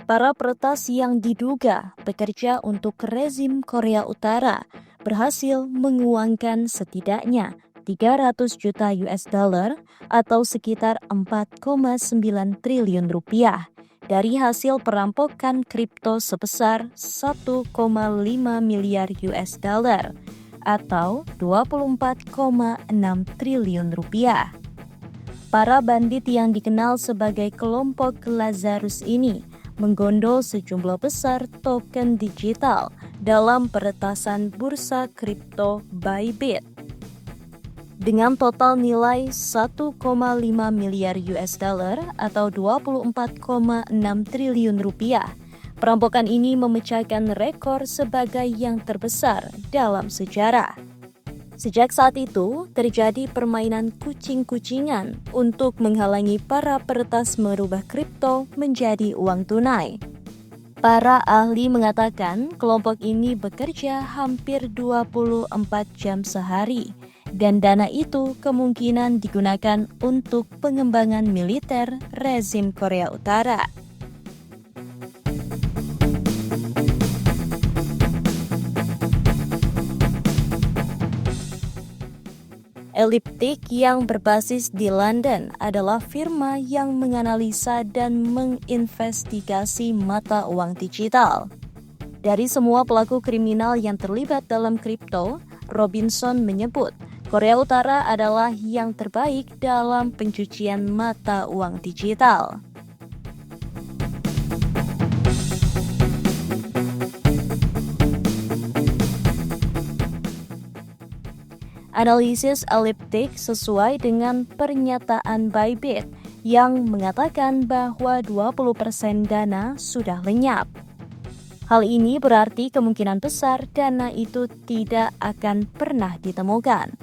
Para peretas yang diduga bekerja untuk rezim Korea Utara berhasil menguangkan setidaknya 300 juta US dollar atau sekitar 4,9 triliun rupiah dari hasil perampokan kripto sebesar 1,5 miliar US dollar atau 24,6 triliun rupiah. Para bandit yang dikenal sebagai kelompok Lazarus ini menggondol sejumlah besar token digital dalam peretasan bursa kripto Bybit. Dengan total nilai 1,5 miliar US dollar atau 24,6 triliun rupiah, perampokan ini memecahkan rekor sebagai yang terbesar dalam sejarah. Sejak saat itu, terjadi permainan kucing-kucingan untuk menghalangi para peretas merubah kripto menjadi uang tunai. Para ahli mengatakan kelompok ini bekerja hampir 24 jam sehari, dan dana itu kemungkinan digunakan untuk pengembangan militer rezim Korea Utara. Elliptic yang berbasis di London adalah firma yang menganalisa dan menginvestigasi mata uang digital. Dari semua pelaku kriminal yang terlibat dalam kripto, Robinson menyebut Korea Utara adalah yang terbaik dalam pencucian mata uang digital. Analisis Elliptic sesuai dengan pernyataan Bybit yang mengatakan bahwa 20% dana sudah lenyap. Hal ini berarti kemungkinan besar dana itu tidak akan pernah ditemukan.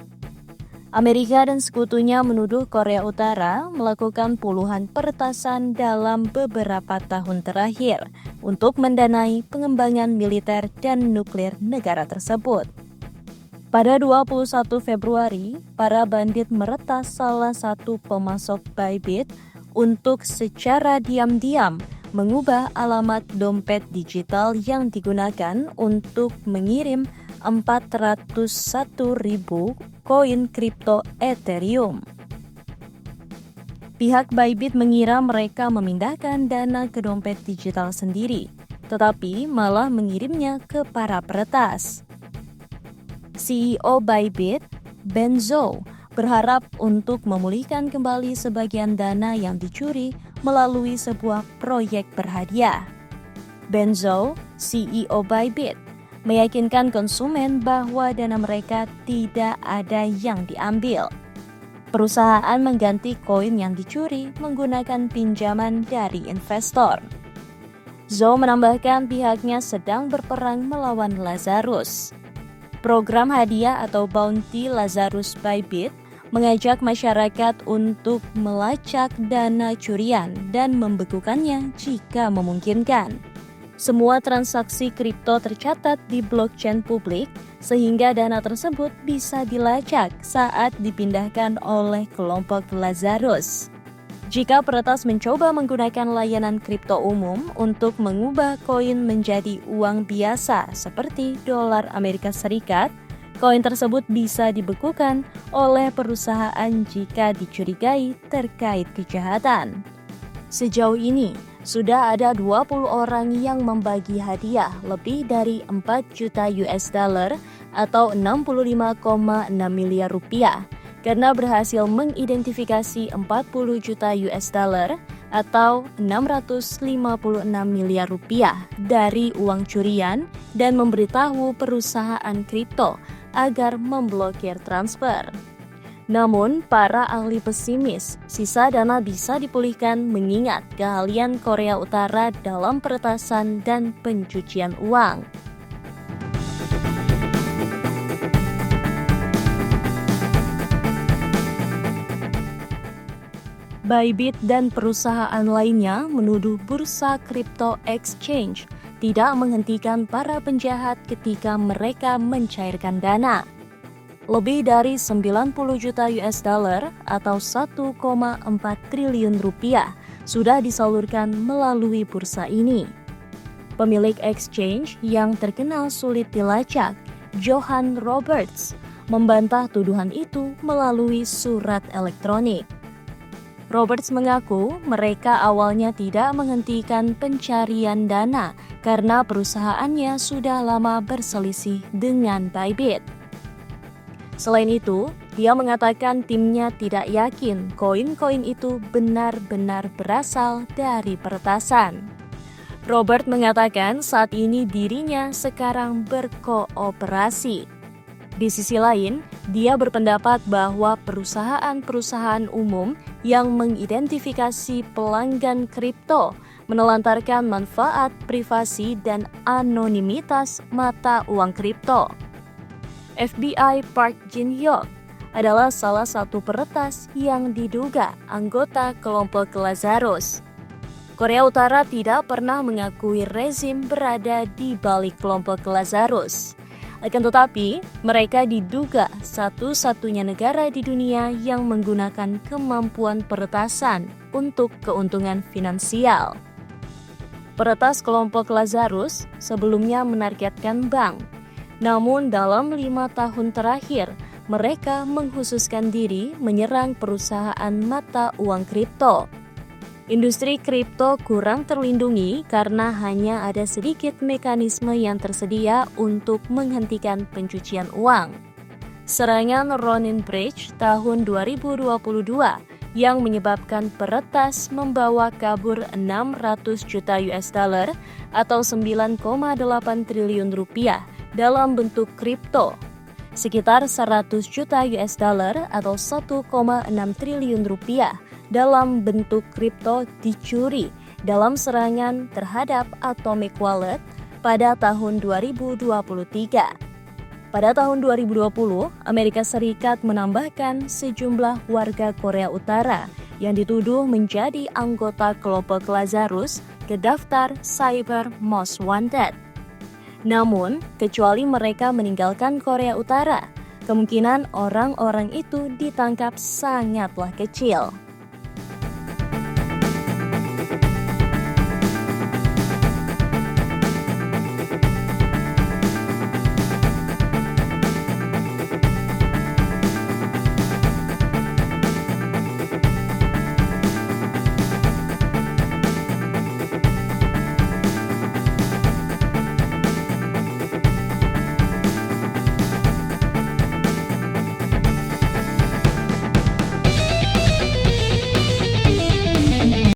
Amerika dan sekutunya menuduh Korea Utara melakukan puluhan peretasan dalam beberapa tahun terakhir untuk mendanai pengembangan militer dan nuklir negara tersebut. Pada 21 Februari, para bandit meretas salah satu pemasok Bybit untuk secara diam-diam mengubah alamat dompet digital yang digunakan untuk mengirim 401.000 koin kripto Ethereum. Pihak Bybit mengira mereka memindahkan dana ke dompet digital sendiri, tetapi malah mengirimnya ke para peretas. CEO Bybit, Ben Zhou, berharap untuk memulihkan kembali sebagian dana yang dicuri melalui sebuah proyek berhadiah. Ben Zhou, CEO Bybit, meyakinkan konsumen bahwa dana mereka tidak ada yang diambil. Perusahaan mengganti koin yang dicuri menggunakan pinjaman dari investor. Zhou menambahkan pihaknya sedang berperang melawan Lazarus. Program hadiah atau bounty Lazarus Bybit mengajak masyarakat untuk melacak dana curian dan membekukannya jika memungkinkan. Semua transaksi kripto tercatat di blockchain publik sehingga dana tersebut bisa dilacak saat dipindahkan oleh kelompok Lazarus. Jika peretas mencoba menggunakan layanan kripto umum untuk mengubah koin menjadi uang biasa seperti dolar Amerika Serikat, koin tersebut bisa dibekukan oleh perusahaan jika dicurigai terkait kejahatan. Sejauh ini, sudah ada 20 orang yang membagi hadiah lebih dari 4 juta US dollar atau 65,6 miliar rupiah karena berhasil mengidentifikasi 40 juta US dollar atau 656 miliar rupiah dari uang curian dan memberitahu perusahaan kripto agar memblokir transfer. Namun, para ahli pesimis, sisa dana bisa dipulihkan mengingat keahlian Korea Utara dalam peretasan dan pencucian uang. Bybit dan perusahaan lainnya menuduh bursa kripto exchange tidak menghentikan para penjahat ketika mereka mencairkan dana. Lebih dari 90 juta US dollar atau 1,4 triliun rupiah sudah disalurkan melalui bursa ini. Pemilik exchange yang terkenal sulit dilacak, Johan Roberts, membantah tuduhan itu melalui surat elektronik. Roberts mengaku mereka awalnya tidak menghentikan pencarian dana karena perusahaannya sudah lama berselisih dengan Bybit. Selain itu, dia mengatakan timnya tidak yakin koin-koin itu benar-benar berasal dari peretasan. Robert mengatakan saat ini dirinya sekarang berkooperasi. Di sisi lain, dia berpendapat bahwa perusahaan-perusahaan umum yang mengidentifikasi pelanggan kripto menelantarkan manfaat privasi dan anonimitas mata uang kripto. FBI Park Jin-hyuk adalah salah satu peretas yang diduga anggota kelompok Lazarus. Korea Utara tidak pernah mengakui rezim berada di balik kelompok Lazarus. Akan tetapi, mereka diduga satu-satunya negara di dunia yang menggunakan kemampuan peretasan untuk keuntungan finansial. Peretas kelompok Lazarus sebelumnya menargetkan bank, namun dalam 5 tahun terakhir, mereka mengkhususkan diri menyerang perusahaan mata uang kripto. Industri kripto kurang terlindungi karena hanya ada sedikit mekanisme yang tersedia untuk menghentikan pencucian uang. Serangan Ronin Bridge tahun 2022 yang menyebabkan peretas membawa kabur 600 juta US dollar atau 9,8 triliun rupiah dalam bentuk kripto. Sekitar 100 juta US dollar atau 1,6 triliun rupiah dalam bentuk kripto dicuri dalam serangan terhadap Atomic Wallet pada tahun 2023. Pada tahun 2020, Amerika Serikat menambahkan sejumlah warga Korea Utara yang dituduh menjadi anggota kelompok Lazarus ke daftar Cyber Most Wanted. Namun, kecuali mereka meninggalkan Korea Utara, kemungkinan orang-orang itu ditangkap sangatlah kecil.